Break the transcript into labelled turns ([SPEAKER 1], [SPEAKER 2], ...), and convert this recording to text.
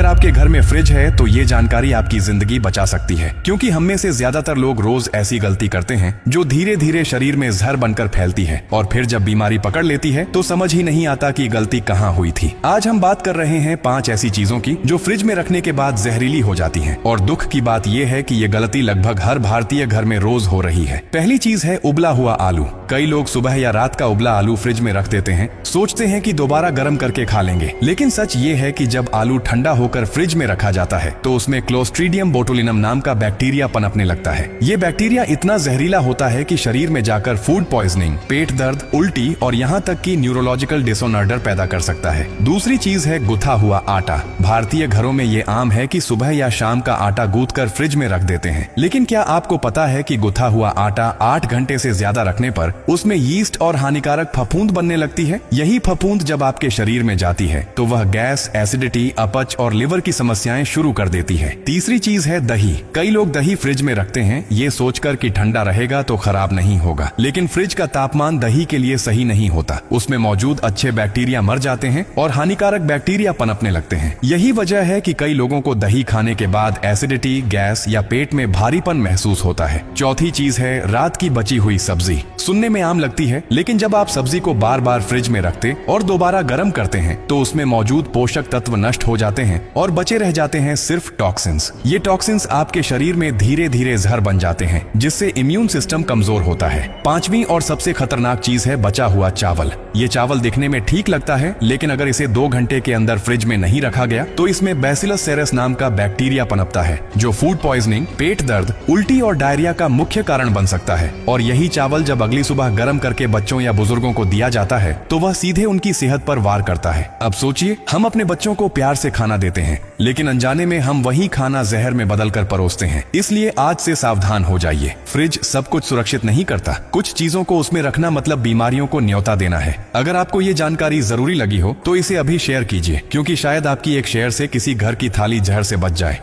[SPEAKER 1] अगर आपके घर में फ्रिज है तो ये जानकारी आपकी जिंदगी बचा सकती है, क्योंकि हम में से ज्यादातर लोग रोज ऐसी गलती करते हैं जो धीरे धीरे शरीर में जहर बनकर फैलती है और फिर जब बीमारी पकड़ लेती है तो समझ ही नहीं आता कि गलती कहाँ हुई थी। आज हम बात कर रहे हैं 5 ऐसी चीजों की जो फ्रिज में रखने के बाद जहरीली हो जाती हैं। और दुख की बात यह है कि ये गलती लगभग हर भारतीय घर में रोज हो रही है। पहली चीज है उबला हुआ आलू। कई लोग सुबह या रात का उबला आलू फ्रिज में रख देते हैं, सोचते हैं कि दोबारा गर्म करके खा लेंगे। लेकिन सच ये है कि जब आलू ठंडा होकर फ्रिज में रखा जाता है तो उसमें क्लोस्ट्रीडियम बोटुलिनम नाम का बैक्टीरिया पनपने लगता है। ये बैक्टीरिया इतना जहरीला होता है कि शरीर में जाकर फूड पॉइजनिंग, पेट दर्द, उल्टी और यहाँ तक कि न्यूरोलॉजिकल डिसऑर्डर पैदा कर सकता है। दूसरी चीज है गुथा हुआ आटा। भारतीय घरों में ये आम है कि सुबह या शाम का आटा गूंथ कर फ्रिज में रख देते हैं, लेकिन क्या आपको पता है कि गुथा हुआ आटा 8 घंटे से ज्यादा रखने पर उसमें यीस्ट और हानिकारक फफूंद बनने लगती है। यही फफूंद जब आपके शरीर में जाती है तो वह गैस, एसिडिटी, अपच और लिवर की समस्याएं शुरू कर देती है। तीसरी चीज है दही। कई लोग दही फ्रिज में रखते हैं ये सोचकर कि ठंडा रहेगा तो खराब नहीं होगा, लेकिन फ्रिज का तापमान दही के लिए सही नहीं होता। उसमें मौजूद अच्छे बैक्टीरिया मर जाते हैं और हानिकारक बैक्टीरिया पनपने लगते हैं। यही वजह है कि कई लोगों को दही खाने के बाद एसिडिटी, गैस या पेट में भारीपन महसूस होता है। चौथी चीज है रात की बची हुई सब्जी। सुनने में आम लगती है, लेकिन जब आप सब्जी को बार बार फ्रिज में रखते और दोबारा गर्म करते हैं तो उसमें मौजूद पोषक तत्व नष्ट हो जाते हैं और बचे रह जाते हैं सिर्फ टॉक्सिन्स। ये टॉक्सिन्स आपके शरीर में धीरे धीरे जहर बन जाते हैं, जिससे इम्यून सिस्टम कमजोर होता है। पांचवी और सबसे खतरनाक चीज है बचा हुआ चावल। ये चावल दिखने में ठीक लगता है, लेकिन अगर इसे 2 घंटे के अंदर फ्रिज में नहीं रखा गया तो इसमें बैसिलस सेरेस नाम का बैक्टीरिया पनपता है, जो फूड पॉइजनिंग, पेट दर्द, उल्टी और डायरिया का मुख्य कारण बन सकता है। और यही चावल जब अगली सुबह गर्म करके बच्चों या बुजुर्गों को दिया जाता है तो वह सीधे उनकी सेहत पर वार करता है। अब सोचिए, हम अपने बच्चों को प्यार से खाना देते हैं, लेकिन अनजाने में हम वही खाना जहर में बदलकर परोसते हैं। इसलिए आज से सावधान हो जाइए। फ्रिज सब कुछ सुरक्षित नहीं करता। कुछ चीजों को उसमें रखना मतलब बीमारियों को न्योता देना है। अगर आपको ये जानकारी जरूरी लगी हो तो इसे अभी शेयर कीजिए, क्योंकि शायद आपकी एक शेयर से किसी घर की थाली जहर से बच जाए।